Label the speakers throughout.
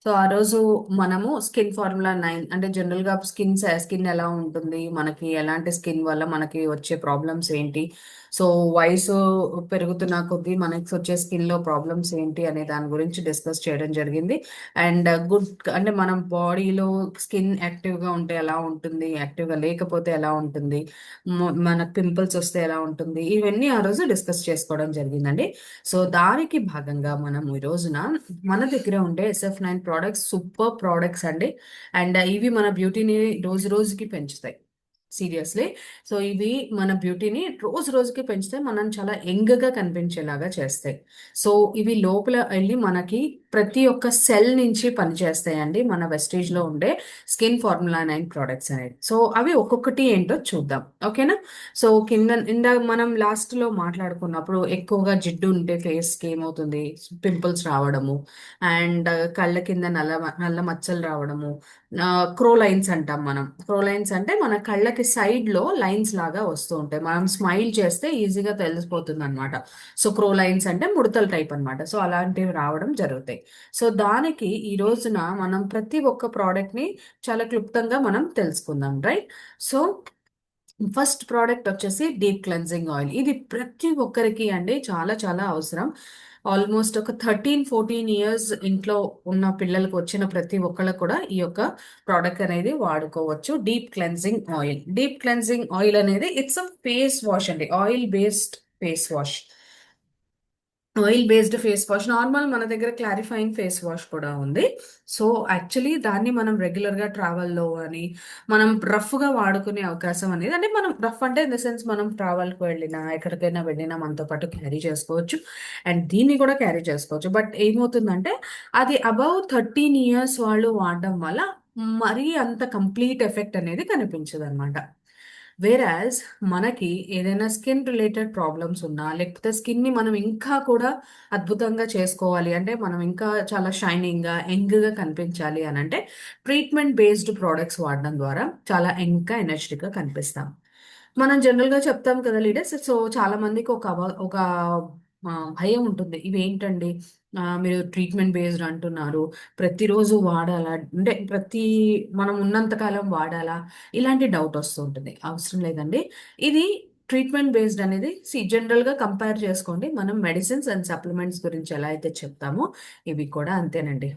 Speaker 1: So ఆ రోజు మనము స్కిన్ ఫార్ములా 9 అంటే జనరల్ గా స్కిన్ ఎలా ఉంటుంది, మనకి ఎలాంటి స్కిన్ వల్ల మనకి వచ్చే ప్రాబ్లమ్స్ ఏంటి, సో వయసు పెరుగుతున్న కొద్దీ మనకి వచ్చే స్కిన్ లో ప్రాబ్లమ్స్ ఏంటి అనే దాని గురించి డిస్కస్ చేయడం జరిగింది. అండ్ గుడ్ అంటే మన బాడీలో స్కిన్ యాక్టివ్ గా ఉంటే ఎలా ఉంటుంది, యాక్టివ్ గా లేకపోతే ఎలా ఉంటుంది, మనకు పింపుల్స్ వస్తే ఎలా ఉంటుంది, ఇవన్నీ ఆ రోజు డిస్కస్ చేసుకోవడం జరిగిందండి. సో దానికి భాగంగా మనం ఈ రోజున మన దగ్గర ఉండే SF9 ప్రోడక్ట్స్ సూపర్ ప్రోడక్ట్స్ అండి. అండ్ ఇవి మన బ్యూటీని రోజు రోజుకి పెంచుతాయి. సీరియస్లీ. సో ఇవి మన బ్యూటీని రోజు రోజుకి పెంచితే మనం చాలా యంగ్ గా కనిపించేలాగా చేస్తాయి. సో ఇవి లోపల వెళ్ళి మనకి ప్రతి ఒక్క సెల్ నుంచి పనిచేస్తాయండి, మన వెస్టేజ్ లో ఉండే స్కిన్ ఫార్ములా 9 ప్రోడక్ట్స్ అనేది. సో అవి ఒక్కొక్కటి ఏంటో చూద్దాం, ఓకేనా? సో ఇందాక మనం లాస్ట్ లో మాట్లాడుకున్నప్పుడు ఎక్కువగా జిడ్డు ఉంటే ఫేస్ కి ఏమవుతుంది, పింపుల్స్ రావడము, అండ్ కళ్ళ కింద నల్ల నల్ల మచ్చలు రావడము, క్రో లైన్స్ అంటాం మనం. క్రో లైన్స్ అంటే మన కళ్ళకి సైడ్ లో లైన్స్ లాగా వస్తూ ఉంటాయి, మనం స్మైల్ చేస్తే ఈజీగా తెలిసిపోతుంది అనమాట. సో క్రో లైన్స్ అంటే ముడతల టైప్ అన్నమాట. సో అలాంటివి రావడం జరుగుతాయి. సో దానికి ఈ రోజున మనం ప్రతి ఒక్క ప్రోడక్ట్ ని చాలా క్లుప్తంగా మనం తెలుసుకుందాం, రైట్? సో ఫస్ట్ ప్రోడక్ట్ వచ్చేసి డీప్ క్లెన్జింగ్ ఆయిల్. ఇది ప్రతి ఒక్కరికి అండి చాలా చాలా అవసరం. ఆల్మోస్ట్ ఒక 13-14 ఇయర్స్ ఇంట్లో ఉన్న పిల్లలకు వచ్చిన ప్రతి ఒక్కళ్ళకు కూడా ఈ యొక్క ప్రోడక్ట్ అనేది వాడుకోవచ్చు. Deep cleansing oil. Deep cleansing oil అనేది ఇట్స్ అ ఫేస్ వాష్ అండి, oil based face wash. Oil based face wash, normal మన దగ్గర క్లారిఫైయింగ్ ఫేస్ వాష్ కూడా ఉంది. సో యాక్చువల్లీ దాన్ని మనం రెగ్యులర్ గా ట్రావెల్లో అని మనం రఫ్ గా వాడుకునే అవకాశం అనేది, అంటే మనం రఫ్ అంటే ఇన్ ద సెన్స్ మనం ట్రావెల్ కి వెళ్ళినా ఎక్కడికైనా వెళ్ళినా మనతో పాటు క్యారీ చేసుకోవచ్చు. అండ్ దీన్ని కూడా క్యారీ చేసుకోవచ్చు. బట్ ఏమవుతుందంటే అది అబౌవ్ 13 ఇయర్స్ వాళ్ళు వాడడం వల్ల మరీ అంత కంప్లీట్ ఎఫెక్ట్ అనేది కనిపించదు అనమాట. వేరాజ్ మనకి ఏదైనా స్కిన్ రిలేటెడ్ ప్రాబ్లమ్స్ ఉన్నా, లేకపోతే స్కిన్ ని మనం ఇంకా కూడా అద్భుతంగా చేసుకోవాలి అంటే, మనం ఇంకా చాలా షైనింగ్ గా యంగ్ గా కనిపించాలి అని అంటే ట్రీట్మెంట్ బేస్డ్ ప్రోడక్ట్స్ వాడడం ద్వారా చాలా యంగ్ గా ఎనర్జెటిక్ గా కనిపిస్తాం. మనం జనరల్ గా చెప్తాం కదా లీడర్స్. సో చాలా మందికి ఒక భయం ఉంటుంది, ఇవేంటండి మీరు ట్రీట్మెంట్ బేస్డ్ అంటున్నారు, ప్రతిరోజు వాడాలా, అంటే మనం ఉన్నంత కాలం వాడాలా, ఇలాంటి డౌట్ వస్తూ ఉంటుంది. అవసరం లేదండి. ఇది ట్రీట్మెంట్ బేస్డ్ అనేది జనరల్ గా కంపేర్ చేసుకోండి, మనం మెడిసిన్స్ అండ్ సప్లిమెంట్స్ గురించి ఎలా అయితే చెప్తామో ఇవి కూడా అంతేనండి.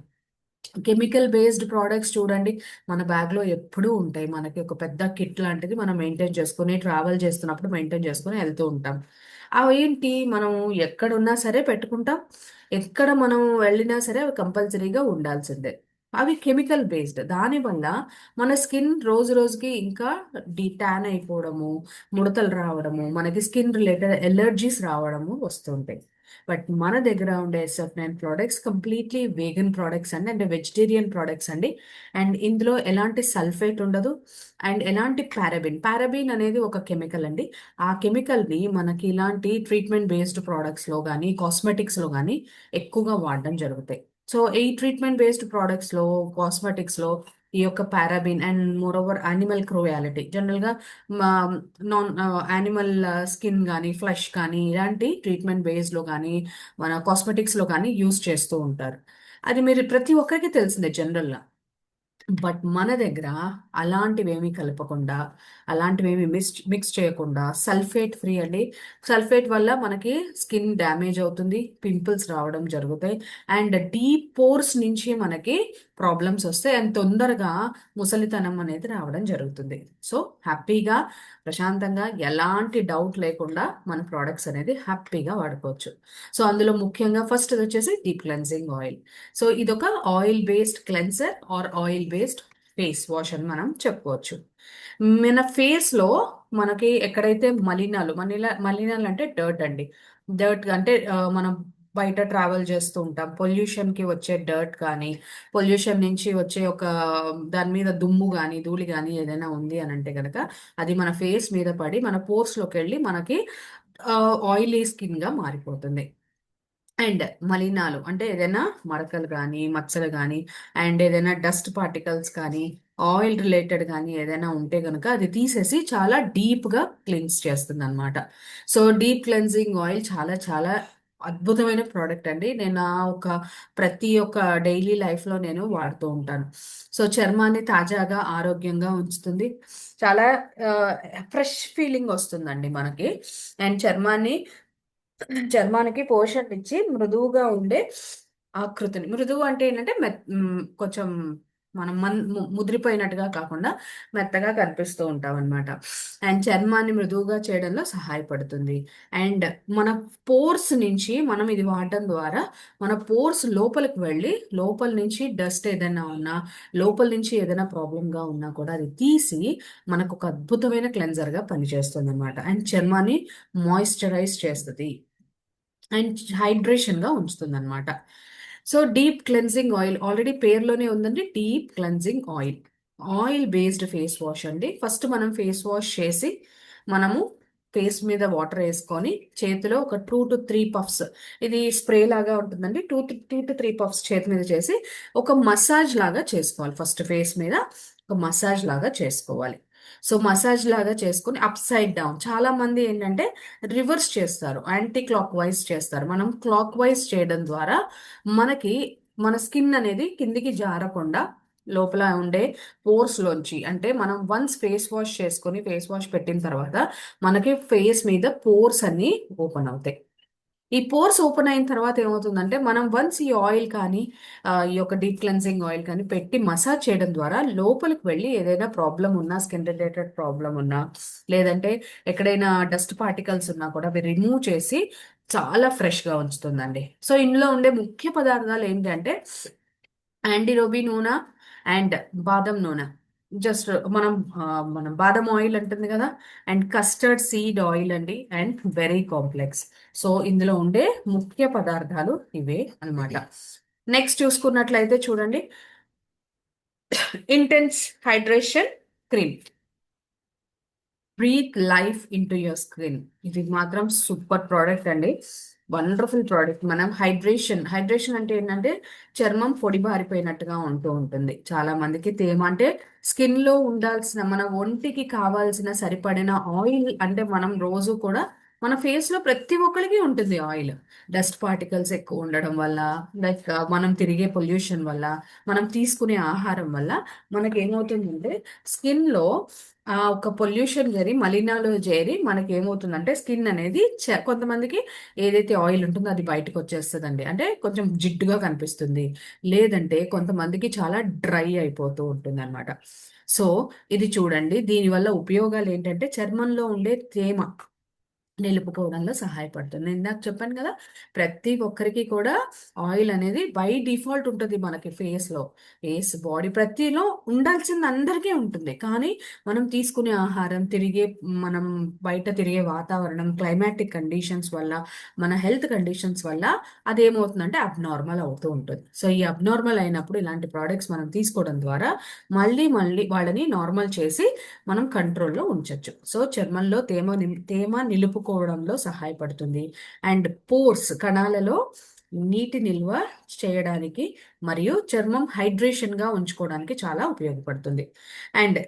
Speaker 1: కెమికల్ బేస్డ్ ప్రోడక్ట్స్ చూడండి, మన బ్యాగ్ లో ఎప్పుడూ ఉంటాయి. మనకి ఒక పెద్ద కిట్ లాంటిది మనం మెయింటైన్ చేసుకుని ట్రావెల్ చేస్తున్నప్పుడు మెయింటైన్ చేసుకుని వెళ్తూ ఉంటాం. అవేంటి, మనం ఎక్కడున్నా సరే పెట్టుకుంటాం, ఎక్కడ మనం వెళ్ళినా సరే అవి కంపల్సరీగా ఉండాల్సిందే. అవి కెమికల్ బేస్డ్, దానివల్ల మన స్కిన్ రోజు రోజుకి ఇంకా ట్యాన్ అయిపోవడము, ముడతలు రావడము, మనకి స్కిన్ రిలేటెడ్ ఎలర్జీస్ రావడము వస్తుంటాయి. బట్ మన దగ్గర ఉండే SF9 products completely vegan products అండి, అంటే వెజిటేరియన్ ప్రోడక్ట్స్ అండి. అండ్ ఇందులో ఎలాంటి సల్ఫేట్ ఉండదు, అండ్ ఎలాంటి పారాబిన్ అనేది ఒక కెమికల్ అండి. ఆ కెమికల్ ని మనకి ఇలాంటి ట్రీట్మెంట్ బేస్డ్ ప్రోడక్ట్స్ లో కానీ కాస్మెటిక్స్ లో కానీ ఎక్కువగా వాడడం జరుగుతాయి. సో ఈ ట్రీట్మెంట్ బేస్డ్ ప్రోడక్ట్స్ లో, కాస్మెటిక్స్ లో ఈ యొక్క paraben and more over animal cruelty, general గా నాన్ యానిమల్ స్కిన్ కానీ ఫ్లష్ కానీ ఇలాంటి ట్రీట్మెంట్ బేస్ లో కానీ మన కాస్మెటిక్స్ లో కానీ యూస్ చేస్తూ ఉంటారు. అది మీరు ప్రతి ఒక్కరికి తెలిసిందే జనరల్ గా. బట్ మన దగ్గర అలాంటివేమీ కలపకుండా, అలాంటివేమీ మిక్స్ చేయకుండా సల్ఫేట్ ఫ్రీ అండి. సల్ఫేట్ వల్ల మనకి స్కిన్ డ్యామేజ్ అవుతుంది, పింపుల్స్ రావడం జరుగుతాయి, అండ్ డీప్ పోర్స్ నుంచి మనకి ప్రాబ్లమ్స్ వస్తాయి, అండ్ తొందరగా ముసలితనం అనేది రావడం జరుగుతుంది. సో హ్యాపీగా ప్రశాంతంగా ఎలాంటి డౌట్ లేకుండా మన ప్రోడక్ట్స్ అనేది హ్యాపీగా వాడుకోవచ్చు. సో అందులో ముఖ్యంగా ఫస్ట్ వచ్చేసి డీప్ క్లెన్సింగ్ ఆయిల్. సో ఇదొక oil based cleanser or oil based face wash అని మనం చెప్పుకోవచ్చు. మన ఫేస్ లో మనకి ఎక్కడైతే మలినాలు అంటే డర్ట్ అండి. డర్ట్ అంటే మనం బయట ట్రావెల్ చేస్తూ ఉంటాం, పొల్యూషన్ కి వచ్చే డర్ట్ కానీ, పొల్యూషన్ నుంచి వచ్చే ఒక దాని మీద దుమ్ము కానీ ధూళి కానీ ఏదైనా ఉంది అని అంటే కనుక అది మన ఫేస్ మీద పడి మన పోర్స్ లోకి వెళ్ళి మనకి ఆయిలీ స్కిన్ గా మారిపోతుంది. అండ్ మలినాలు అంటే ఏదైనా మరకలు కానీ మచ్చలు కానీ, అండ్ ఏదైనా డస్ట్ పార్టికల్స్ కానీ, ఆయిల్ రిలేటెడ్ కానీ ఏదైనా ఉంటే కనుక అది తీసేసి చాలా డీప్ గా క్లీన్స్ చేస్తుంది అనమాట. సో డీప్ క్లెన్జింగ్ ఆయిల్ చాలా చాలా అద్భుతమైన ప్రోడక్ట్ అండి. నేను నా ఒక ప్రతి ఒక్క డైలీ లైఫ్లో నేను వాడుతూ ఉంటాను. సో చర్మాన్ని తాజాగా ఆరోగ్యంగా ఉంచుతుంది. చాలా ఫ్రెష్ ఫీలింగ్ వస్తుందండి మనకి. అండ్ చర్మానికి పోషణ ఇచ్చి మృదువుగా ఉండే ఆకృతిని, మృదువు అంటే ఏంటంటే కొంచెం మనం ముదిరిపోయినట్టుగా కాకుండా మెత్తగా కనిపిస్తూ ఉంటాం అనమాట. అండ్ చర్మాన్ని మృదువుగా చేయడంలో సహాయపడుతుంది. అండ్ మన పోర్స్ నుంచి మనం ఇది వాడడం ద్వారా మన పోర్స్ లోపలికి వెళ్ళి లోపల నుంచి డస్ట్ ఏదైనా ఉన్నా, లోపల నుంచి ఏదైనా ప్రాబ్లంగా ఉన్నా కూడా అది తీసి మనకు ఒక అద్భుతమైన క్లెన్జర్గా పనిచేస్తుంది అనమాట. అండ్ చర్మాన్ని మాయిశ్చరైజ్ చేస్తుంది అండ్ హైడ్రేషన్గా ఉంచుతుంది అనమాట. So deep cleansing oil already పేరులోనే ఉందండి, deep cleansing oil. Oil based face wash అండి. ఫస్ట్ మనం ఫేస్ వాష్ చేసి మనము ఫేస్ మీద వాటర్ వేసుకొని చేతిలో ఒక 2 to 3 పఫ్స్, ఇది స్ప్రే లాగా ఉంటుందండి, 2 to 3 పఫ్స్ చేతి మీద చేసి ఒక మసాజ్ లాగా చేసుకోవాలి. ఫస్ట్ ఫేస్ మీద ఒక మసాజ్ లాగా చేసుకోవాలి. సో మసాజ్ లాగా చేసుకుని అప్ సైడ్ డౌన్, చాలా మంది ఏంటంటే రివర్స్ చేస్తారు, యాంటీ క్లాక్ వైజ్ చేస్తారు. మనం క్లాక్ వైజ్ చేయడం ద్వారా మనకి మన స్కిన్ అనేది కిందికి జారకుండా లోపల ఉండే పోర్స్ లోంచి, అంటే మనం వన్స్ ఫేస్ వాష్ చేసుకొని ఫేస్ వాష్ పెట్టిన తర్వాత మనకి ఫేస్ మీద పోర్స్ అన్ని ఓపెన్ అవుతాయి. ఈ పోర్స్ ఓపెన్ అయిన తర్వాత ఏమవుతుందంటే మనం వన్స్ ఈ ఆయిల్ కానీ ఈ యొక్క డీప్ క్లెన్సింగ్ ఆయిల్ కానీ పెట్టి మసాజ్ చేయడం ద్వారా లోపలికి వెళ్ళి ఏదైనా ప్రాబ్లం ఉన్నా, స్కిన్ రిలేటెడ్ ప్రాబ్లం ఉన్నా, లేదంటే ఎక్కడైనా డస్ట్ పార్టికల్స్ ఉన్నా కూడా అవి రిమూవ్ చేసి చాలా ఫ్రెష్గా ఉంచుతుందండి. సో ఇందులో ఉండే ముఖ్య పదార్థాలు ఏంటంటే యాంటీరోబీ నూనె అండ్ బాదం నూనె. జస్ట్ మనం మనం బాదం ఆయిల్ ఉంటుంది కదా, అండ్ కస్టర్డ్ సీడ్ ఆయిల్ అండి, అండ్ వెరీ కాంప్లెక్స్. సో ఇందులో ఉండే ముఖ్య పదార్థాలు ఇవే అన్నమాట. నెక్స్ట్ చూసుకున్నట్లయితే చూడండి, intense hydration cream, breathe life into your skin. ఇది మాత్రం సూపర్ ప్రోడక్ట్ అండి, వండర్ఫుల్ ప్రోడక్ట్. మనం హైడ్రేషన్, హైడ్రేషన్ అంటే ఏంటంటే చర్మం పొడి బారిపోయినట్టుగా ఉంటూ ఉంటుంది. చాలా మందికి తేమ అంటే స్కిన్ లో ఉండాల్సిన, మన ఒంటికి కావాల్సిన సరిపడిన ఆయిల్, అంటే మనం రోజు కూడా మన ఫేస్ లో ప్రతి ఒక్కరికి ఉంటుంది ఆయిల్. డస్ట్ పార్టికల్స్ ఎక్కువ ఉండడం వల్ల, లైక్ మనం తిరిగే పొల్యూషన్ వల్ల, మనం తీసుకునే ఆహారం వల్ల మనకి ఏమవుతుందంటే స్కిన్ లో ఒక పొల్యూషన్ చేరి మలినాలు చేరి మనకి ఏమవుతుందంటే స్కిన్ అనేది కొంతమందికి ఏదైతే ఆయిల్ ఉంటుందో అది బయటకు వచ్చేస్తుందండి, అంటే కొంచెం జిడ్డుగా కనిపిస్తుంది. లేదంటే కొంతమందికి చాలా డ్రై అయిపోతూ ఉంటుంది అనమాట. సో ఇది చూడండి, దీనివల్ల ఉపయోగాలు ఏంటంటే చర్మంలో ఉండే తేమ నిలుపుకోవడంలో సహాయపడుతుంది. నేను ఇందాక చెప్పాను కదా, ప్రతి ఒక్కరికి కూడా ఆయిల్ అనేది బై డిఫాల్ట్ ఉంటుంది మనకి ఫేస్లో. ఫేస్ బాడీ ప్రతిలో ఉండాల్సింది అందరికీ ఉంటుంది. కానీ మనం తీసుకునే ఆహారం, మనం బయట తిరిగే వాతావరణం, క్లైమాటిక్ కండిషన్స్ వల్ల, మన హెల్త్ కండిషన్స్ వల్ల అదేమవుతుందంటే అబ్నార్మల్ అవుతూ ఉంటుంది. సో ఈ అబ్నార్మల్ అయినప్పుడు ఇలాంటి ప్రోడక్ట్స్ మనం తీసుకోవడం ద్వారా మళ్ళీ మళ్ళీ వాళ్ళని నార్మల్ చేసి మనం కంట్రోల్లో ఉంచొచ్చు. సో చర్మంలో తేమ నిలుపుకోవడంలో సహాయపడుతుంది. అండ్ పోర్స్, కణాలలో నీటి నిల్వ చేయడానికి మరియు చర్మం హైడ్రేషన్ గా ఉంచుకోవడానికి చాలా ఉపయోగపడుతుంది. అండ్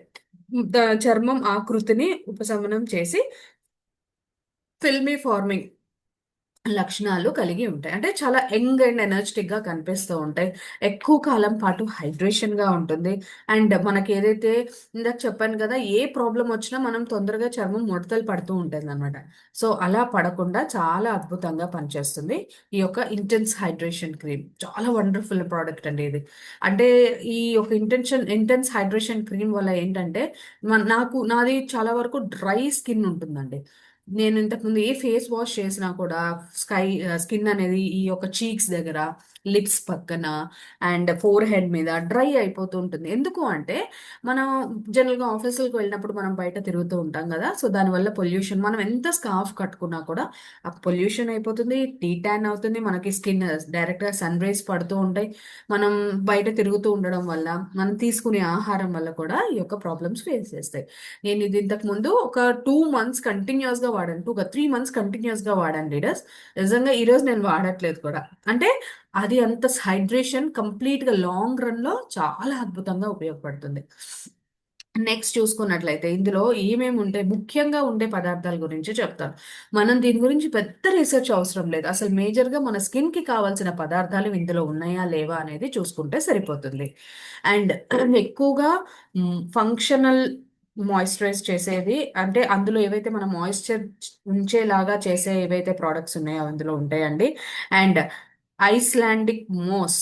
Speaker 1: చర్మం ఆకృతిని ఉపశమనం చేసి ఫిల్మీ ఫార్మింగ్ లక్షణాలు కలిగి ఉంటాయి. అంటే చాలా యంగ్ అండ్ ఎనర్జెటిక్ గా కనిపిస్తూ ఉంటాయి. ఎక్కువ కాలం పాటు హైడ్రేషన్ గా ఉంటుంది. అండ్ మనకి ఏదైతే ఇందాక చెప్పాను కదా, ఏ ప్రాబ్లం వచ్చినా మనం తొందరగా చర్మం ముడతలు పడుతూ ఉంటుంది అనమాట. సో అలా పడకుండా చాలా అద్భుతంగా పనిచేస్తుంది ఈ యొక్క ఇంటెన్స్ హైడ్రేషన్ క్రీమ్. చాలా వండర్ఫుల్ ప్రోడక్ట్ అండి ఇది. అంటే ఈ యొక్క ఇంటెన్స్ హైడ్రేషన్ క్రీమ్ వల్ల ఏంటంటే నాది చాలా వరకు డ్రై స్కిన్ ఉంటుందండి. నేను ఇంతకుముందు ఏ ఫేస్ వాష్ చేసినా కూడా స్కిన్ అనేది ఈ యొక్క చీక్స్ దగ్గర, లిప్స్ పక్కన అండ్ ఫోర్ హెడ్ మీద డ్రై అయిపోతూ ఉంటుంది. ఎందుకు అంటే మనం జనరల్గా ఆఫీసులకు వెళ్ళినప్పుడు మనం బయట తిరుగుతూ ఉంటాం కదా, సో దానివల్ల పొల్యూషన్, మనం ఎంత స్కార్ఫ్ కట్టుకున్నా కూడా ఆ పొల్యూషన్ అయిపోతుంది, టీ ట్యాన్ అవుతుంది, మనకి స్కిన్ డైరెక్ట్గా సన్ రేస్ పడుతూ ఉంటాయి. మనం బయట తిరుగుతూ ఉండడం వల్ల, మనం తీసుకునే ఆహారం వల్ల కూడా ఈ యొక్క ప్రాబ్లమ్స్ ఫేస్ చేస్తాయి. నేను ఇది ఇంతకు ముందు ఒక 2 months కంటిన్యూస్ గా వాడాను, 3 months కంటిన్యూస్ గా వాడాను లీడర్స్. నిజంగా ఈ రోజు నేను వాడట్లేదు కూడా. అంటే అది అంత హైడ్రేషన్ కంప్లీట్ గా లాంగ్ రన్ లో చాలా అద్భుతంగా ఉపయోగపడుతుంది. నెక్స్ట్ చూసుకున్నట్లయితే ఇందులో ఏమేమి ఉంటాయి, ముఖ్యంగా ఉండే పదార్థాల గురించి చెప్తాను. మనం దీని గురించి పెద్ద రీసెర్చ్ అవసరం లేదు. అసలు మేజర్గా మన స్కిన్ కి కావాల్సిన పదార్థాలు ఇందులో ఉన్నాయా లేవా అనేది చూసుకుంటే సరిపోతుంది. అండ్ ఎక్కువగా ఫంక్షనల్ మాయిశ్చరైజ్ చేసేది, అంటే అందులో ఏవైతే మన మాయిశ్చర్ ఉంచేలాగా చేసే ఏవైతే ప్రోడక్ట్స్ ఉన్నాయో అందులో ఉంటాయండి. అండ్ ఐస్లాండిక్ మోస్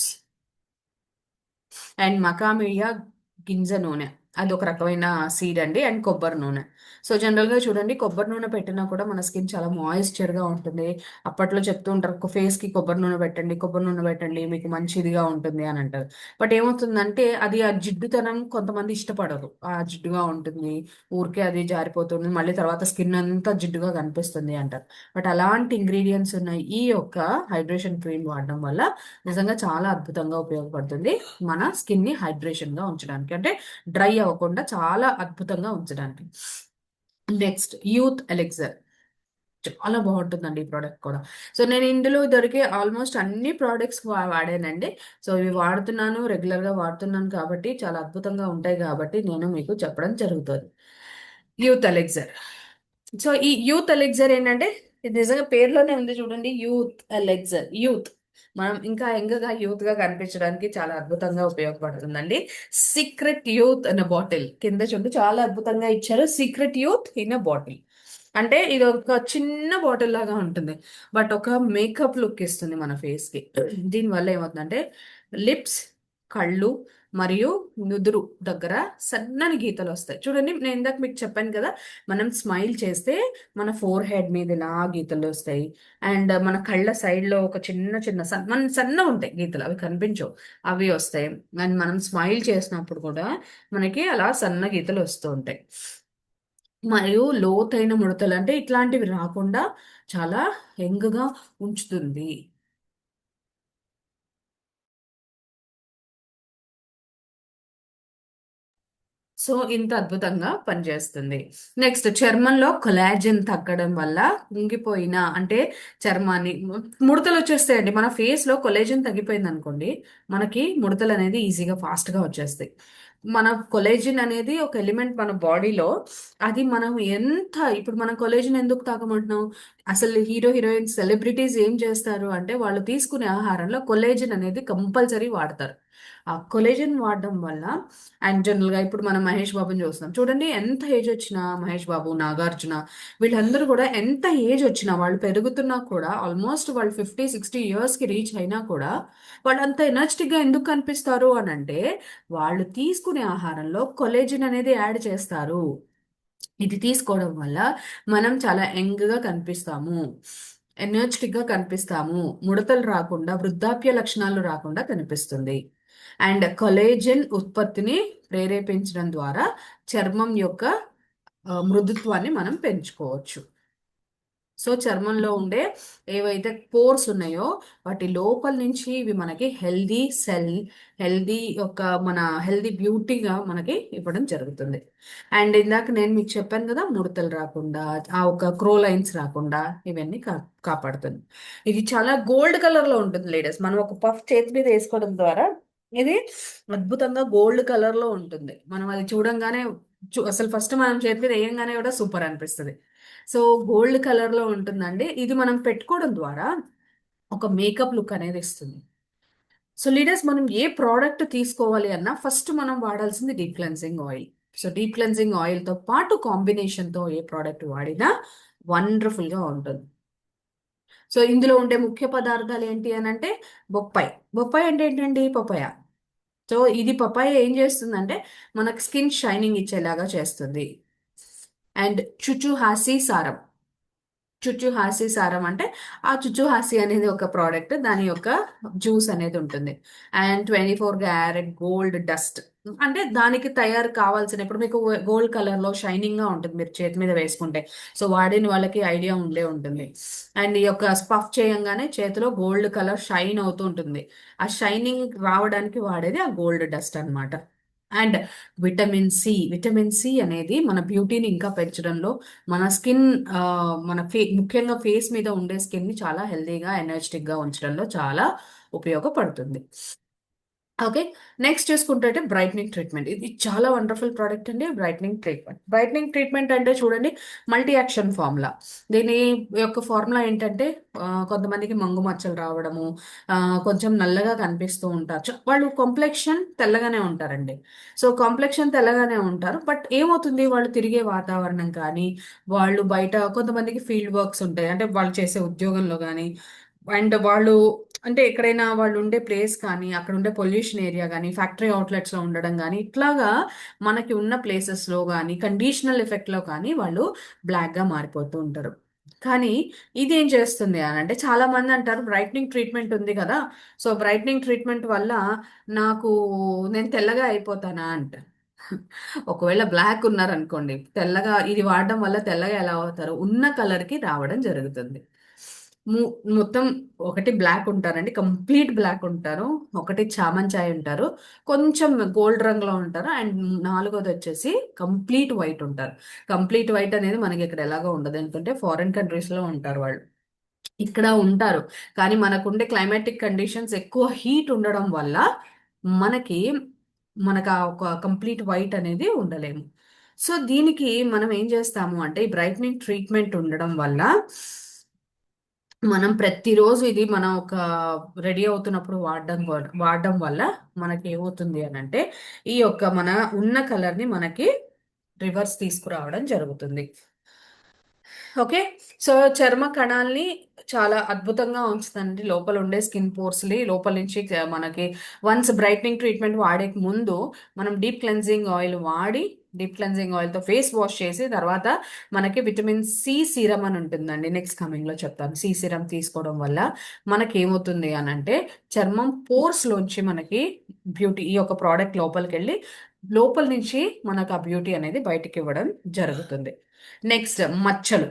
Speaker 1: అండ్ మకామియా గింజ నూనె, అది ఒక రకమైన సీడ్ అండి. అండ్ కొబ్బరి నూనె. సో జనరల్ గా చూడండి, కొబ్బరి నూనె పెట్టినా కూడా మన స్కిన్ చాలా మాయిశ్చర్ గా ఉంటుంది. అప్పట్లో చెప్తూ ఉంటారు ఫేస్ కి కొబ్బరి నూనె పెట్టండి, కొబ్బరి నూనె పెట్టండి, మీకు మంచిదిగా ఉంటుంది అని అంటారు. బట్ ఏమవుతుందంటే అది ఆ జిడ్డుతనం కొంతమంది ఇష్టపడరు, ఆ జిడ్డుగా ఉంటుంది, ఊరికే అది జారిపోతుంది, మళ్ళీ తర్వాత స్కిన్ అంతా జిడ్డుగా కనిపిస్తుంది అంటారు. బట్ అలాంటి ఇంగ్రీడియంట్స్ ఉన్న ఈ యొక్క హైడ్రేషన్ క్రీమ్ వాడడం వల్ల నిజంగా చాలా అద్భుతంగా ఉపయోగపడుతుంది మన స్కిన్ ని హైడ్రేషన్ గా ఉంచడానికి, అంటే డ్రై అవ్వకుండా చాలా అద్భుతంగా ఉంచడానికి. నెక్స్ట్ యూత్ ఎలెక్సర్, చాలా బాగుంటుందండి ఈ ప్రోడక్ట్ కూడా. సో నేను ఇందులో దొరికే ఆల్మోస్ట్ అన్ని ప్రోడక్ట్స్ వాడానండి. సో ఇవి వాడుతున్నాను, రెగ్యులర్ గా వాడుతున్నాను కాబట్టి చాలా అద్భుతంగా ఉంటాయి కాబట్టి నేను మీకు చెప్పడం జరుగుతుంది. Youth elixir. సో ఈ యూత్ ఎలెక్సర్ ఏంటంటే, ఇది నిజంగా పేరులోనే ఉంది చూడండి, యూత్ ఎలెక్సర్. యూత్, మనం ఇంకా యంగ్ గా యూత్ గా కనిపించడానికి చాలా అద్భుతంగా ఉపయోగపడుతుందండి. Secret youth in a bottle, కింద చూడండి చాలా అద్భుతంగా ఇచ్చారు, secret youth in a bottle. అంటే ఇది ఒక చిన్న బాటిల్ లాగా ఉంటుంది, బట్ ఒక మేకప్ లుక్ ఇస్తుంది మన ఫేస్ కి. దీనివల్ల ఏమవుతుందంటే లిప్స్, కళ్ళు మరియు నుదురు దగ్గర సన్నని గీతలు వస్తాయి. చూడండి, నేను ఇందాక మీకు చెప్పాను కదా, మనం స్మైల్ చేస్తే మన ఫోర్ హెడ్ మీద ఇలా గీతలు వస్తాయి. అండ్ మన కళ్ళ సైడ్ లో ఒక చిన్న చిన్న మన సన్న ఉంటాయి గీతలు, అవి కనిపించవు, అవి వస్తాయి. అండ్ మనం స్మైల్ చేసినప్పుడు కూడా మనకి అలా సన్న గీతలు వస్తూ ఉంటాయి. మరియు లోతైన ముడతలు, అంటే ఇట్లాంటివి రాకుండా చాలా యంగ్ గా ఉంచుతుంది. సో ఇంత అద్భుతంగా పనిచేస్తుంది. నెక్స్ట్, చర్మంలో కొలాజిన్ తగ్గడం వల్ల కుంగిపోయిన, అంటే చర్మాన్ని ముడతలు వచ్చేస్తాయండి. మన ఫేస్ లో కొలాజిన్ తగ్గిపోయింది అనుకోండి, మనకి ముడతలు అనేది ఈజీగా ఫాస్ట్ గా వచ్చేస్తాయి. మన కొలేజిన్ అనేది ఒక ఎలిమెంట్ మన బాడీలో, అది మనం ఎంత, ఇప్పుడు మనం కొలేజిన్ ఎందుకు తాగమంటున్నాం, అసలు హీరో హీరోయిన్స్ సెలబ్రిటీస్ ఏం చేస్తారు అంటే వాళ్ళు తీసుకునే ఆహారంలో కొలేజిన్ అనేది కంపల్సరీ వాడతారు. ఆ కొలేజిన్ వాడడం వల్ల, అండ్ జనరల్ గా ఇప్పుడు మనం మహేష్ బాబుని చూస్తున్నాం చూడండి, ఎంత ఏజ్ వచ్చినా మహేష్ బాబు, నాగార్జున, వీళ్ళందరూ కూడా ఎంత ఏజ్ వచ్చినా, వాళ్ళు పెరుగుతున్నా కూడా, ఆల్మోస్ట్ వాళ్ళు 50-60 ఇయర్స్ కి రీచ్ అయినా కూడా వాళ్ళు అంత ఎనర్జెటిక్ గా ఎందుకు కనిపిస్తారు అని అంటే, వాళ్ళు తీసుకునే ఆహారంలో కొలేజిన్ అనేది యాడ్ చేస్తారు. ఇది తీసుకోవడం వల్ల మనం చాలా యంగ్ గా కనిపిస్తాము, ఎనర్జెటిక్ గా కనిపిస్తాము, ముడతలు రాకుండా, వృద్ధాప్య లక్షణాలు రాకుండా కనిపిస్తుంది. అండ్ కొలేజన్ ఉత్పత్తిని ప్రేరేపించడం ద్వారా చర్మం యొక్క మృదుత్వాన్ని మనం పెంచుకోవచ్చు. సో చర్మంలో ఉండే ఏవైతే పోర్స్ ఉన్నాయో వాటి లోపల నుంచి ఇవి మనకి హెల్దీ సెల్, హెల్దీ యొక్క మన హెల్దీ బ్యూటీగా మనకి ఇవ్వడం జరుగుతుంది. అండ్ ఇందాక నేను మీకు చెప్పాను కదా, ముడతలు రాకుండా, ఆ ఒక క్రో లైన్స్ రాకుండా ఇవన్నీ కాపాడుతుంది. ఇది చాలా గోల్డ్ కలర్ లో ఉంటుంది లేడీస్, మనం ఒక పఫ్ చేతి మీద వేసుకోవడం ద్వారా ఇది అద్భుతంగా గోల్డ్ కలర్ లో ఉంటుంది. మనం అది చూడంగానే అసలు ఫస్ట్ మనం చేతి మీద వేయంగానే కూడా సూపర్ అనిపిస్తుంది. సో గోల్డ్ కలర్ లో ఉంటుందండి. ఇది మనం పెట్టుకోవడం ద్వారా ఒక మేకప్ లుక్ అనేది ఇస్తుంది. సో లీడర్స్, మనం ఏ ప్రోడక్ట్ తీసుకోవాలి అన్నా ఫస్ట్ మనం వాడాల్సింది deep cleansing oil. So deep cleansing oil తో పాటు కాంబినేషన్ తో ఏ ప్రోడక్ట్ వాడినా వండర్ఫుల్ గా ఉంటుంది. సో ఇందులో ఉండే ముఖ్య పదార్థాలు ఏంటి అని అంటే, బొప్పాయి. బొప్పాయి అంటే ఏంటండి, పపాయ. సో ఇది పపాయ ఏం చేస్తుందంటే మనకు స్కిన్ షైనింగ్ ఇచ్చేలాగా చేస్తుంది. అండ్ చుచుహాసి సారం. చుచుహాసి సారం అంటే, ఆ చుచుహాసి అనేది ఒక ప్రోడక్ట్, దాని యొక్క జ్యూస్ అనేది ఉంటుంది. అండ్ 24 క్యారెట్ గోల్డ్ డస్ట్, అంటే దానికి తయారు కావాల్సిన, ఇప్పుడు మీకు గోల్డ్ కలర్ లో షైనింగ్ గా ఉంటుంది మీరు చేతి మీద వేసుకుంటే, సో వాడిన వాళ్ళకి ఐడియా ఉండే ఉంటుంది. అండ్ ఈ యొక్క పఫ్ చేయంగానే చేతిలో గోల్డ్ కలర్ షైన్ అవుతూ ఉంటుంది. ఆ షైనింగ్ రావడానికి వాడేది ఆ గోల్డ్ డస్ట్ అన్నమాట. అండ్ విటమిన్ సి అనేది మన బ్యూటీని ఇంకా పెంచడంలో, మన స్కిన్, మన ముఖ్యంగా ఫేస్ మీద ఉండే స్కిన్ ని చాలా హెల్దీగా, ఎనర్జెటిక్ గా ఉంచడంలో చాలా ఉపయోగపడుతుంది. ఓకే. నెక్స్ట్ చూసుకుంటే బ్రైట్నింగ్ ట్రీట్మెంట్. ఇది చాలా వండర్ఫుల్ ప్రోడక్ట్ అండి. Brightening treatment. బ్రైట్నింగ్ ట్రీట్మెంట్ అంటే చూడండి, మల్టీ యాక్షన్ ఫార్ములా. దీని యొక్క ఫార్ములా ఏంటంటే కొంతమందికి మంగు మచ్చలు రావడము, కొంచెం నల్లగా కనిపిస్తూ ఉంటారు. వాళ్ళు కాంప్లెక్షన్ తెల్లగానే ఉంటారండి. సో కాంప్లెక్షన్ తెల్లగానే ఉంటారు. బట్ ఏమవుతుంది, వాళ్ళు తిరిగే వాతావరణం కానీ, వాళ్ళు బయట కొంతమందికి ఫీల్డ్ వర్క్స్ ఉంటాయి. అంటే వాళ్ళు చేసే ఉద్యోగంలో కానీ, అండ్ వాళ్ళు అంటే ఎక్కడైనా వాళ్ళు ఉండే ప్లేస్ కానీ, అక్కడ ఉండే పొల్యూషన్ ఏరియా కానీ, ఫ్యాక్టరీ అవుట్లెట్స్ లో ఉండడం కానీ, ఇట్లాగా మనకి ఉన్న ప్లేసెస్ లో కానీ, కండిషనల్ ఎఫెక్ట్ లో కానీ వాళ్ళు బ్లాక్ గా మారిపోతూ ఉంటారు. కానీ ఇది ఏం చేస్తుంది అని అంటే, చాలా మంది అంటారు బ్రైట్నింగ్ ట్రీట్మెంట్ ఉంది కదా, సో బ్రైట్నింగ్ ట్రీట్మెంట్ వల్ల నాకు నేను తెల్లగా అయిపోతానా అంట. ఒకవేళ బ్లాక్ ఉన్నారనుకోండి, తెల్లగా ఇది వాడడం వల్ల తెల్లగా ఎలా అవుతారు, ఉన్న కలర్ కి రావడం జరుగుతుంది. మొత్తం ఒకటి బ్లాక్ ఉంటారండి, కంప్లీట్ బ్లాక్ ఉంటారు. ఒకటి చామంచాయ్ ఉంటారు, కొంచెం గోల్డ్ రంగులో ఉంటారు. అండ్ నాలుగోది వచ్చేసి కంప్లీట్ వైట్ ఉంటారు. కంప్లీట్ వైట్ అనేది మనకి ఇక్కడ ఎలాగో ఉండదు, ఎందుకంటే ఫారిన్ కంట్రీస్ లో ఉంటారు వాళ్ళు. ఇక్కడ ఉంటారు, కానీ మనకుండే క్లైమాటిక్ కండిషన్స్ ఎక్కువ హీట్ ఉండడం వల్ల మనకి మనకు ఆ ఒక కంప్లీట్ వైట్ అనేది ఉండలేము. సో దీనికి మనం ఏం చేస్తాము అంటే, ఈ బ్రైట్నింగ్ ట్రీట్మెంట్ ఉండడం వల్ల మనం ప్రతిరోజు ఇది మనం ఒక రెడీ అవుతున్నప్పుడు వాడడం వల్ల మనకి ఏమవుతుంది అని అంటే, ఈ యొక్క మన ఉన్న కలర్ ని మనకి రివర్స్ తీసుకురావడం జరుగుతుంది. ఓకే. సో చర్మ కణాల్ని చాలా అద్భుతంగా ఉంచుతుంది. లోపల ఉండే స్కిన్ పోర్స్ ని లోపల నుంచి మనకి వన్స్ బ్రైట్నింగ్ ట్రీట్మెంట్ వాడే ముందు మనం డీప్ క్లెన్జింగ్ ఆయిల్ వాడి, డీప్ క్లెన్జింగ్ ఆయిల్ తో ఫేస్ వాష్ చేసి, తర్వాత మనకి విటమిన్ సి సీరం అని ఉంటుందండి. నెక్స్ట్ కమింగ్ లో చెప్తాను. సి సీరం తీసుకోవడం వల్ల మనకి ఏమవుతుంది అని అంటే, చర్మం పోర్స్ లోంచి మనకి బ్యూటీ, ఈ యొక్క ప్రోడక్ట్ లోపలికి వెళ్ళి లోపల నుంచి మనకు ఆ బ్యూటీ అనేది బయటికి ఇవ్వడం జరుగుతుంది. నెక్స్ట్ మచ్చలు.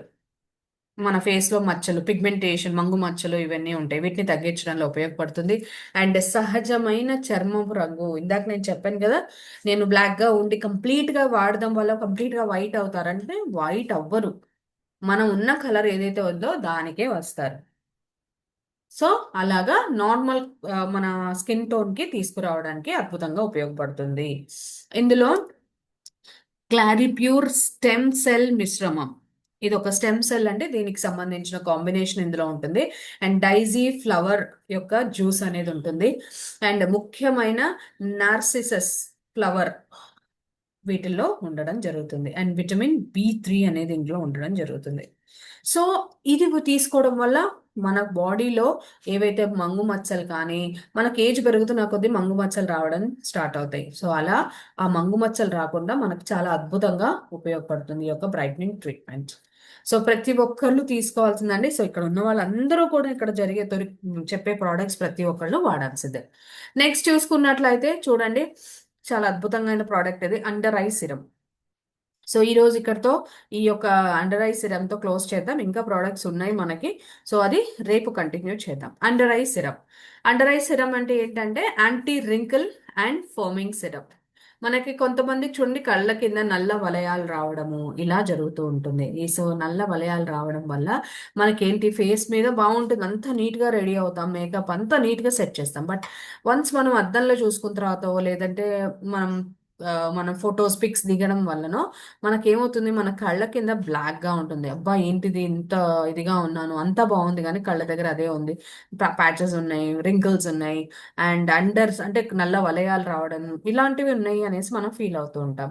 Speaker 1: మన ఫేస్ లో మచ్చలు, పిగ్మెంటేషన్, మంగు మచ్చలు ఇవన్నీ ఉంటాయి. వీటిని తగ్గించడంలో ఉపయోగపడుతుంది. అండ్ సహజమైన చర్మపు రంగు, ఇందాక నేను చెప్పాను కదా, నేను బ్లాక్ గా ఉండి కంప్లీట్ గా వాడడం వల్ల కంప్లీట్ గా వైట్ అవుతారంటే వైట్ అవ్వరు. మనం ఉన్న కలర్ ఏదైతే ఉందో దానికే వస్తారు. సో అలాగా నార్మల్ మన స్కిన్ టోన్ కి తీసుకురావడానికి అద్భుతంగా ఉపయోగపడుతుంది. ఇందులో క్లారిప్యూర్ స్టెమ్ సెల్ మిశ్రమం. ఇది ఒక స్టెమ్ సెల్ అంటే దీనికి సంబంధించిన కాంబినేషన్ ఇందులో ఉంటుంది. అండ్ డైజీ ఫ్లవర్ యొక్క జ్యూస్ అనేది ఉంటుంది. అండ్ ముఖ్యమైన నార్సిసస్ ఫ్లవర్ వీటిల్లో ఉండడం జరుగుతుంది. అండ్ విటమిన్ B3 అనేది ఇందులో ఉండడం జరుగుతుంది. సో ఇది తీసుకోవడం వల్ల మన బాడీలో ఏవైతే మంగు మచ్చలు కానీ, మనకి ఏజ్ పెరుగుతున్న కొద్దీ మంగు మచ్చలు రావడం స్టార్ట్ అవుతాయి. సో అలా ఆ మంగు మచ్చలు రాకుండా మనకు చాలా అద్భుతంగా ఉపయోగపడుతుంది ఈ యొక్క బ్రైట్నింగ్ ట్రీట్మెంట్. సో ప్రతి ఒక్కళ్ళు తీసుకోవాల్సిందండి. సో ఇక్కడ ఉన్న వాళ్ళందరూ కూడా ఇక్కడ చెప్పే ప్రోడక్ట్స్ ప్రతి ఒక్కళ్ళు వాడాల్సిందే. నెక్స్ట్ చూసుకున్నట్లయితే చూడండి, చాలా అద్భుతమైన ప్రోడక్ట్ ఇది, అండర్ ఐ సిరం. సో ఈ రోజు ఇక్కడతో ఈ యొక్క అండర్ ఐ సిరమ్ తో క్లోజ్ చేద్దాం. ఇంకా ప్రోడక్ట్స్ ఉన్నాయి మనకి, సో అది రేపు కంటిన్యూ చేద్దాం. Under eye serum. Under eye serum అంటే ఏంటంటే anti wrinkle and foaming syrup. మనకి కొంతమంది చూడండి, కళ్ళ కింద నల్ల వలయాలు రావడము ఇలా జరుగుతూ ఉంటుంది. ఈ సో నల్ల వలయాలు రావడం వల్ల మనకేంటి, ఫేస్ మీద బాగుంటుంది, అంతా నీట్ గా రెడీ అవుతాం, మేకప్ అంతా నీట్ గా సెట్ చేస్తాం. బట్ వన్స్ మనం అద్దంలో చూసుకున్న తర్వాత, లేదంటే మనం మనం ఫొటోస్ పిక్స్ దిగడం వల్లనో మనకేమవుతుంది, మన కళ్ళ కింద బ్లాక్ గా ఉంటుంది. అబ్బా ఏంటిది ఇంత ఇదిగా ఉన్నాను, అంతా బాగుంది కానీ కళ్ళ దగ్గర అదే ఉంది, ప్యాచెస్ ఉన్నాయి, రింకిల్స్ ఉన్నాయి, అండ్ అండర్స్ అంటే నల్ల వలయాలు రావడం ఇలాంటివి ఉన్నాయి అనేసి మనం ఫీల్ అవుతూ ఉంటాం.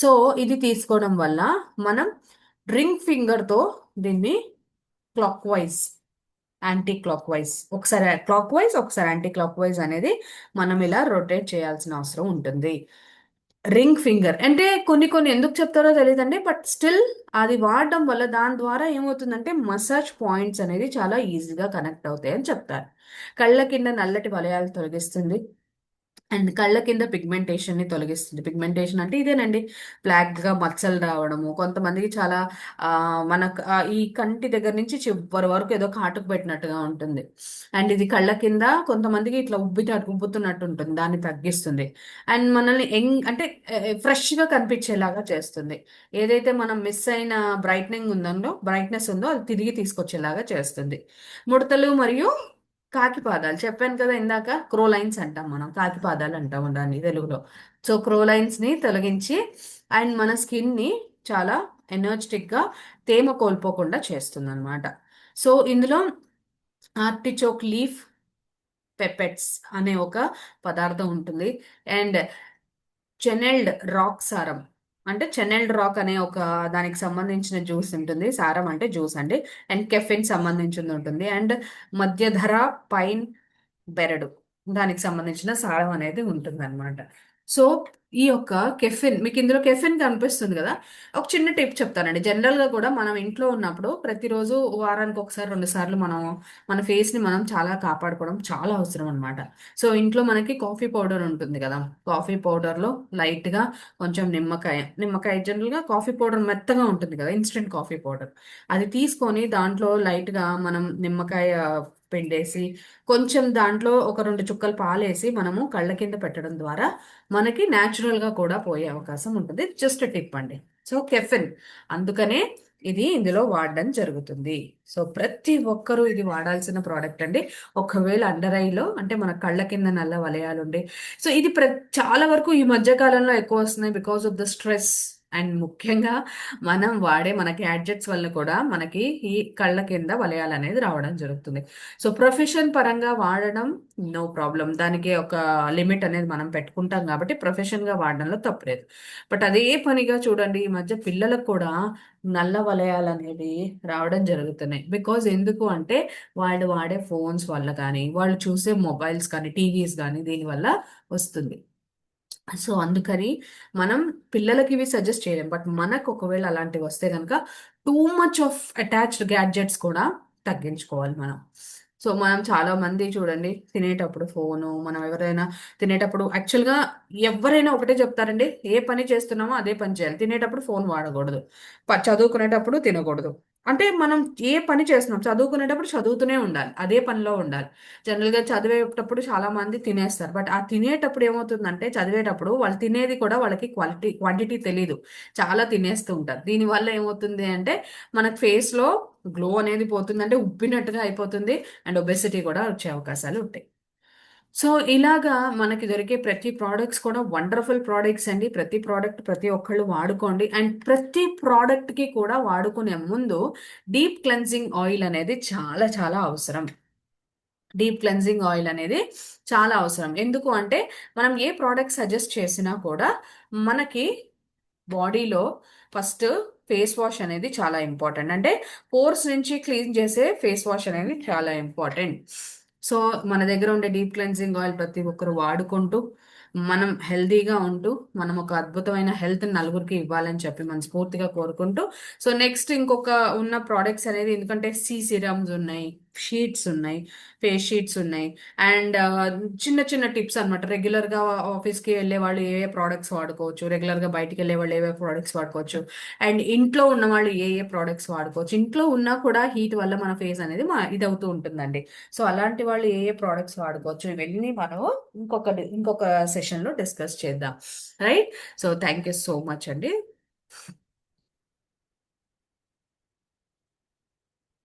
Speaker 1: సో ఇది తీసుకోవడం వల్ల మనం రింగ్ ఫింగర్ తో దీన్ని clock wise, anti clock wise, ఒకసారి క్లాక్ వైజ్ ఒకసారి యాంటీ క్లాక్ వైజ్ అనేది మనం ఇలా రొటేట్ చేయాల్సిన అవసరం ఉంటుంది. రింగ్ ఫింగర్ అంటే కొన్ని కొన్ని ఎందుకు చెప్తారో తెలియదండి, బట్ స్టిల్ అది వాడడం వల్ల దాని ద్వారా ఏమవుతుందంటే మసాజ్ పాయింట్స్ అనేది చాలా ఈజీగా కనెక్ట్ అవుతాయి అని చెప్తారు. కళ్ళ కింద నల్లటి వలయాలు తొలగిస్తుంది. అండ్ కళ్ళ కింద పిగ్మెంటేషన్ ని తొలగిస్తుంది. పిగ్మెంటేషన్ అంటే ఇదేనండి, బ్లాక్ గా మచ్చలు రావడము. కొంతమందికి చాలా మనకు ఈ కంటి దగ్గర నుంచి చివరి వరకు ఏదో కాటుకు పెట్టినట్టుగా ఉంటుంది. అండ్ ఇది కళ్ళ కింద కొంతమందికి ఇట్లా ఉబ్బుతున్నట్టు ఉంటుంది, దాన్ని తగ్గిస్తుంది. అండ్ మనల్ని అంటే ఫ్రెష్ గా కనిపించేలాగా చేస్తుంది. ఏదైతే మనం మిస్ అయిన బ్రైట్నెస్ ఉందో అది తిరిగి తీసుకొచ్చేలాగా చేస్తుంది. ముడతలు మరియు కాకిపాదాలు చెప్పాను కదా ఇందాక, క్రోలైన్స్ అంటాం మనం, కాకిపాదాలు అంటాం దాన్ని తెలుగులో. సో క్రోలైన్స్ ని తొలగించి అండ్ మన స్కిన్ ని చాలా ఎనర్జెటిక్ గా తేమ కోల్పోకుండా చేస్తుంది అనమాట. సో ఇందులో ఆర్టిచోక్ లీఫ్ పెపెట్స్ అనే ఒక పదార్థం ఉంటుంది. అండ్ చెనెల్డ్ రాక్ సారం, అంటే చెనెల్డ్ రాక్ అనే ఒక దానికి సంబంధించిన జ్యూస్ ఉంటుంది. సారం అంటే జ్యూస్ అండి. అండ్ కెఫిన్ సంబంధించింది ఉంటుంది. అండ్ మధ్యధర పైన్ బెరడు, దానికి సంబంధించిన సారం అనేది ఉంటుంది అనమాట. సో ఈ యొక్క కెఫిన్, మీకు ఇందులో కెఫిన్ కనిపిస్తుంది కదా. ఒక చిన్న టిప్ చెప్తానండి. జనరల్ గా కూడా మనం ఇంట్లో ఉన్నప్పుడు ప్రతిరోజు వారానికి ఒకసారి 2 సార్లు మనం మన ఫేస్ ని మనం చాలా కాపాడుకోవడం చాలా అవసరం అనమాట. సో ఇంట్లో మనకి కాఫీ పౌడర్ ఉంటుంది కదా, కాఫీ పౌడర్ లో లైట్ గా కొంచెం నిమ్మకాయ జనరల్ గా కాఫీ పౌడర్ మెత్తగా ఉంటుంది కదా, ఇన్స్టెంట్ కాఫీ పౌడర్, అది తీసుకొని దాంట్లో లైట్ గా మనం నిమ్మకాయ పిండేసి కొంచెం దాంట్లో ఒక 2 చుక్కలు పాలేసి మనము కళ్ళ కింద పెట్టడం ద్వారా మనకి న్యాచురల్ గా కూడా పోయే అవకాశం ఉంటుంది. జస్ట్ టిప్ అండి. సో కెఫిన్, అందుకనే ఇది ఇందులో వాడడం జరుగుతుంది. సో ప్రతి ఒక్కరూ ఇది వాడాల్సిన ప్రోడక్ట్ అండి. ఒకవేళ అండర్ ఐలో అంటే మన కళ్ళ కింద నల్ల వలయాలు ఉండే, సో ఇది చాలా వరకు ఈ మధ్య కాలంలో ఎక్కువ వస్తున్నాయి because of the stress. And ముఖ్యంగా మనం వాడే మన గ్యాడ్జెట్స్ వల్ల కూడా మనకి ఈ కళ్ళ కింద వలయాలు అనేది రావడం జరుగుతుంది. సో ప్రొఫెషన్ పరంగా వాడడం నో ప్రాబ్లం, దానికి ఒక లిమిట్ అనేది మనం పెట్టుకుంటాం కాబట్టి ప్రొఫెషన్ గా వాడడంలో తప్పులేదు. బట్ అదే పనిగా చూడండి, ఈ మధ్య పిల్లలకు కూడా నల్ల వలయాలు అనేవి రావడం జరుగుతున్నాయి. బికాజ్ ఎందుకు అంటే వాళ్ళు వాడే ఫోన్స్ వల్ల కానీ వాళ్ళు చూసే మొబైల్స్ కానీ టీవీస్ కానీ దీని వల్ల వస్తుంది. సో అందుకని మనం పిల్లలకి ఇవి సజెస్ట్ చేయలేం. బట్ మనకు ఒకవేళ అలాంటివి వస్తే కనుక too much of attached gadgets కూడా తగ్గించుకోవాలి మనం. సో మనం చాలా మంది చూడండి తినేటప్పుడు ఫోను, మనం ఎవరైనా తినేటప్పుడు యాక్చువల్గా ఎవరైనా ఒకటే చెప్తారండి, ఏ పని చేస్తున్నామో అదే పని చేయాలి. తినేటప్పుడు ఫోన్ వాడకూడదు, చదువుకునేటప్పుడు తినకూడదు. అంటే మనం ఏ పని చేస్తున్నాం, చదువుకునేటప్పుడు చదువుతూనే ఉండాలి, అదే పనిలో ఉండాలి. జనరల్ గా చదివేటప్పుడు చాలా మంది తినేస్తారు. బట్ ఆ తినేటప్పుడు ఏమవుతుందంటే చదివేటప్పుడు వాళ్ళు తినేది కూడా వాళ్ళకి క్వాంటిటీ తెలీదు, చాలా తినేస్తూ ఉంటారు. దీని వల్ల ఏమవుతుంది అంటే మనకు ఫేస్ లో గ్లో అనేది పోతుంది, అంటే ఉబ్బినట్టుగా అయిపోతుంది. అండ్ ఒబెసిటీ కూడా వచ్చే అవకాశాలు ఉంటాయి. సో ఇలాగా మనకి దొరికే ప్రతి ప్రోడక్ట్స్ కూడా వండర్ఫుల్ ప్రోడక్ట్స్ అండి. ప్రతి ప్రోడక్ట్ ప్రతి ఒక్కళ్ళు వాడుకోండి. అండ్ ప్రతి ప్రోడక్ట్ కి కూడా వాడుకునే ముందు డీప్ క్లెన్సింగ్ ఆయిల్ అనేది చాలా చాలా అవసరం. డీప్ క్లెన్జింగ్ ఆయిల్ అనేది చాలా అవసరం. ఎందుకు అంటే మనం ఏ ప్రోడక్ట్ సజెస్ట్ చేసినా కూడా మనకి బాడీలో ఫస్ట్ ఫేస్ వాష్ అనేది చాలా ఇంపార్టెంట్. అంటే పోర్స్ నుంచి క్లీన్ చేసే ఫేస్ వాష్ అనేది చాలా ఇంపార్టెంట్. సో మన దగ్గర ఉండే డీప్ క్లెన్జింగ్ ఆయిల్ ప్రతి ఒక్కరు వాడుకుంటూ మనం హెల్దీగా ఉంటూ మనం ఒక అద్భుతమైన హెల్త్ నలుగురికి ఇవ్వాలని చెప్పి మనస్ఫూర్తిగా కోరుకుంటూ, సో నెక్స్ట్ ఇంకొక ఉన్న ప్రోడక్ట్స్ అనేది, ఎందుకంటే సిరమ్స్ ఉన్నాయి, షీట్స్ ఉన్నాయి, ఫేస్ షీట్స్ ఉన్నాయి. అండ్ చిన్న చిన్న టిప్స్ అనమాట. రెగ్యులర్ గా ఆఫీస్ కి వెళ్ళే వాళ్ళు ఏ ఏ ప్రోడక్ట్స్ వాడుకోవచ్చు, రెగ్యులర్ గా బయటికి వెళ్ళే వాళ్ళు ఏ ప్రోడక్ట్స్ వాడుకోవచ్చు, అండ్ ఇంట్లో ఉన్న వాళ్ళు ఏ ఏ ప్రోడక్ట్స్ వాడుకోవచ్చు. ఇంట్లో ఉన్నా కూడా హీట్ వల్ల మన ఫేస్ అనేది ఇది అవుతూ ఉంటుందండి. సో అలాంటి వాళ్ళు ఏ ఏ ప్రోడక్ట్స్ వాడుకోవచ్చు, ఇవన్నీ మనం ఇంకొక సెషన్ లో డిస్కస్ చేద్దాం. Right. So thank you so much అండి.